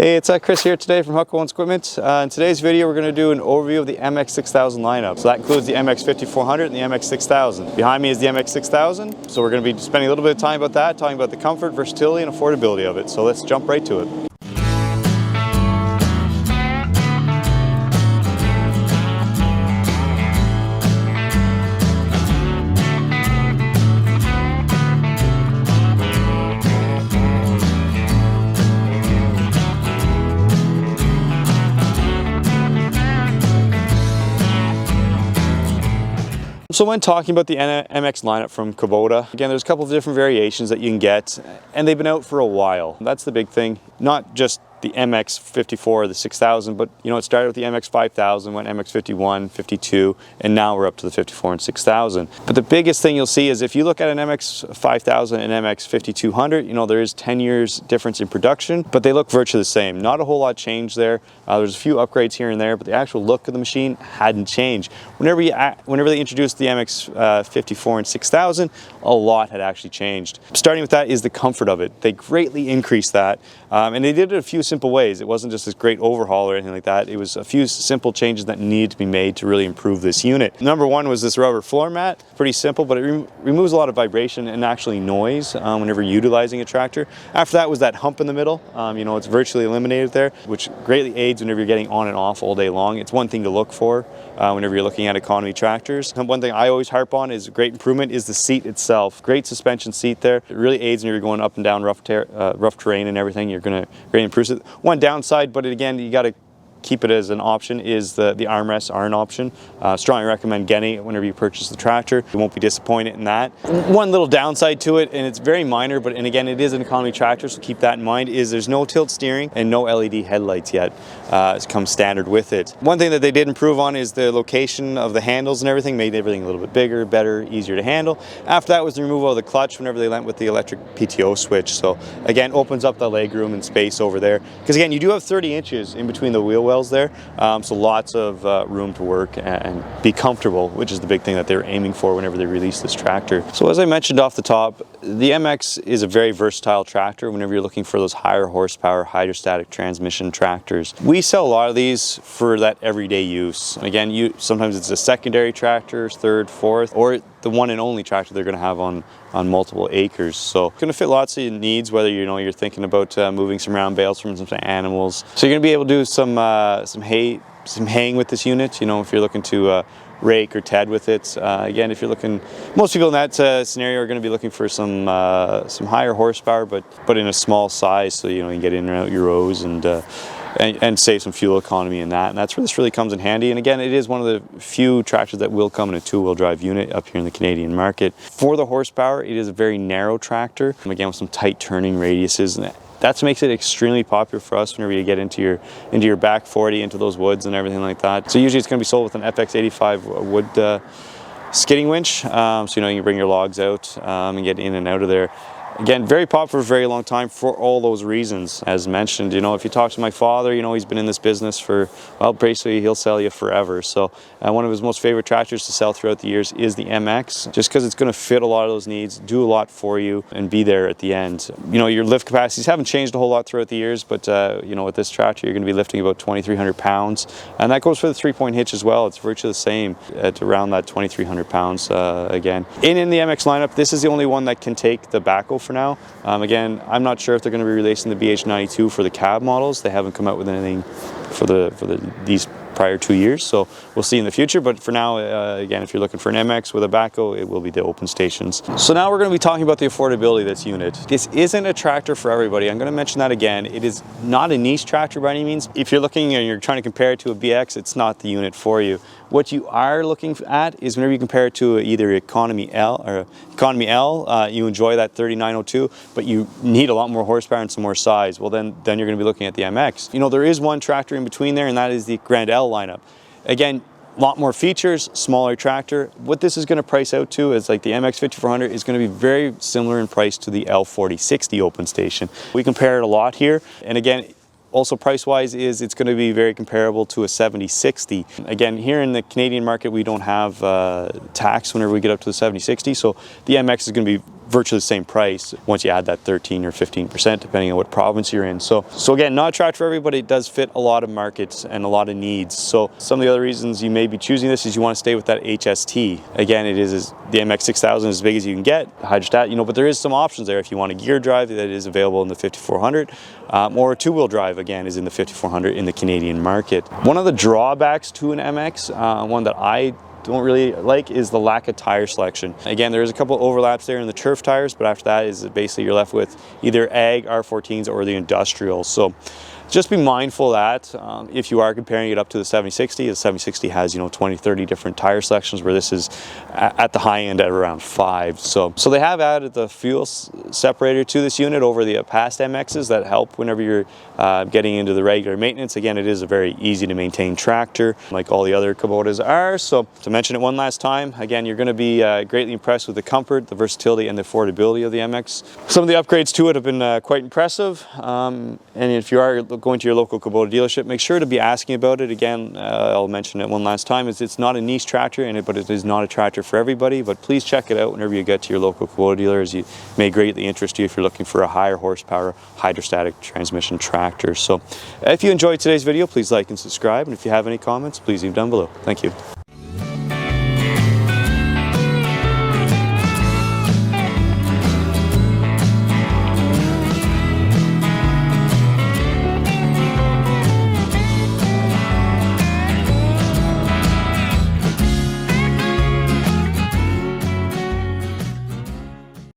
Hey, it's Chris here today from Huckabones Equipment. In today's video we're going to do an overview of the MX6000 lineup. So that includes the MX5400 and the MX6000. Behind me is the MX6000, so we're going to be spending a little bit of time about that, talking about the comfort, versatility, and affordability of it. So let's jump right to it. So when talking about the MX lineup from Kubota, again, there's a couple of different variations that you can get, and they've been out for a while. That's the big thing, not just the MX54 or the 6000, but it started with the MX5000, went MX51, 52, and now we're up to the 54 and 6000. But the biggest thing you'll see is if you look at an MX5000 and MX5200, there is 10 years difference in production, but they look virtually the same. Not a whole lot changed there. There's a few upgrades here and there, but the actual look of the machine hadn't changed. Whenever they introduced the MX54 and 6000, a lot had actually changed. Starting with that is the comfort of it. They greatly increased that, and they did it a few simple ways. It wasn't just this great overhaul or anything like that. It was a few simple changes that needed to be made to really improve this unit. Number one was this rubber floor mat. Pretty simple, but it removes a lot of vibration and actually noise whenever utilizing a tractor. After that was that hump in the middle. It's virtually eliminated there, which greatly aids whenever you're getting on and off all day long. It's one thing to look for whenever you're looking at economy tractors. And one thing I always harp on is a great improvement is the seat itself. Great suspension seat there. It really aids when you're going up and down rough terrain and everything. You're going to really improve it. One downside, but again, you got to keep it as an option, is the armrests are an option. Strongly recommend getting it whenever you purchase the tractor. You won't be disappointed in that. One little downside to it, and it's very minor, and again, it is an economy tractor, so keep that in mind, is there's no tilt steering and no LED headlights yet. It comes standard with it. One thing that they did improve on is the location of the handles and everything, made everything a little bit bigger, better, easier to handle. After that was the removal of the clutch whenever they went with the electric PTO switch. So again, opens up the leg room and space over there. Because again, you do have 30 inches in between the wheel wells there, so lots of room to work and be comfortable, which is the big thing that they're aiming for whenever they release this tractor. So as I mentioned off the top, the MX is a very versatile tractor whenever you're looking for those higher horsepower hydrostatic transmission tractors. We sell a lot of these for that everyday use. And again, sometimes it's a secondary tractor, third, fourth, or the one and only tractor they're going to have on multiple acres. So it's going to fit lots of needs, whether you're thinking about moving some round bales from some animals. So you're going to be able to do some haying with this unit. If you're looking to rake or ted with it. Again, if you're looking, most people in that scenario are going to be looking for some higher horsepower, but in a small size, so you can get in and out your rows and save some fuel economy in that. And that's where this really comes in handy. And again, it is one of the few tractors that will come in a two-wheel drive unit up here in the Canadian market. For the horsepower, it is a very narrow tractor, again with some tight turning radiuses, and that makes it extremely popular for us whenever you get into your back 40, into those woods and everything like that. So usually it's going to be sold with an FX85 wood skidding winch, so you can bring your logs out and get in and out of there. Again, very popular for a very long time for all those reasons. As mentioned, if you talk to my father, he's been in this business for, well, basically he'll sell you forever. So one of his most favorite tractors to sell throughout the years is the MX, just because it's going to fit a lot of those needs, do a lot for you, and be there at the end. Your lift capacities haven't changed a whole lot throughout the years, but with this tractor, you're going to be lifting about 2,300 pounds. And that goes for the 3-point hitch as well. It's virtually the same at around that 2,300 pounds again. In the MX lineup, this is the only one that can take the backhoe for now. Again, I'm not sure if they're going to be releasing the BH92 for the cab models. They haven't come out with anything for these prior 2 years, so we'll see in the future. But for now, again, if you're looking for an MX with a backhoe, it will be the open stations. So now we're going to be talking about the affordability of this unit. This isn't a tractor for everybody. I'm going to mention that again. It is not a niche tractor by any means. If you're looking and you're trying to compare it to a BX, it's not the unit for you. What you are looking at is whenever you compare it to either Economy L or Economy L, you enjoy that 3902, but you need a lot more horsepower and some more size. Well, then you're going to be looking at the MX. There is one tractor in between there, and that is the Grand L lineup. Again, a lot more features, smaller tractor. What this is going to price out to is like the MX5400 is going to be very similar in price to the L4060 open station. We compare it a lot here, and again, also price-wise it's going to be very comparable to a 7060. Again, here in the Canadian market, we don't have tax whenever we get up to the 7060, so the MX is going to be virtually the same price once you add that 13 or 15% depending on what province you're in. So again, not a tractor for everybody. It does fit a lot of markets and a lot of needs. So some of the other reasons you may be choosing this is you want to stay with that HST. Again, it is the MX6000 as big as you can get, hydrostat, you know, but there is some options there. If you want a gear drive, that is available in the 5400, or a two-wheel drive, again, is in the 5400 in the Canadian market. One of the drawbacks to an MX, one that I don't really like, is the lack of tire selection. Again, there's a couple of overlaps there in the turf tires, but after that is basically you're left with either ag R14s or the industrial. So just be mindful of that if you are comparing it up to the 7060. The 7060 has, you know, 20-30 different tire selections, where this is at the high end at around 5. So they have added the fuel separator to this unit over the past MXs that help whenever you're getting into the regular maintenance. Again, it is a very easy to maintain tractor, like all the other Kubotas are. So to mention it one last time, again, you're going to be greatly impressed with the comfort, the versatility, and the affordability of the MX. Some of the upgrades to it have been quite impressive, and if you are going to your local Kubota dealership, make sure to be asking about it. Again, I'll mention it one last time, it's not a niche tractor in it, but it is not a tractor for everybody. But please check it out whenever you get to your local Kubota dealer, as you may greatly interest you if you're looking for a higher horsepower hydrostatic transmission tractor. So if you enjoyed today's video, please like and subscribe, and if you have any comments, please leave down below. Thank you.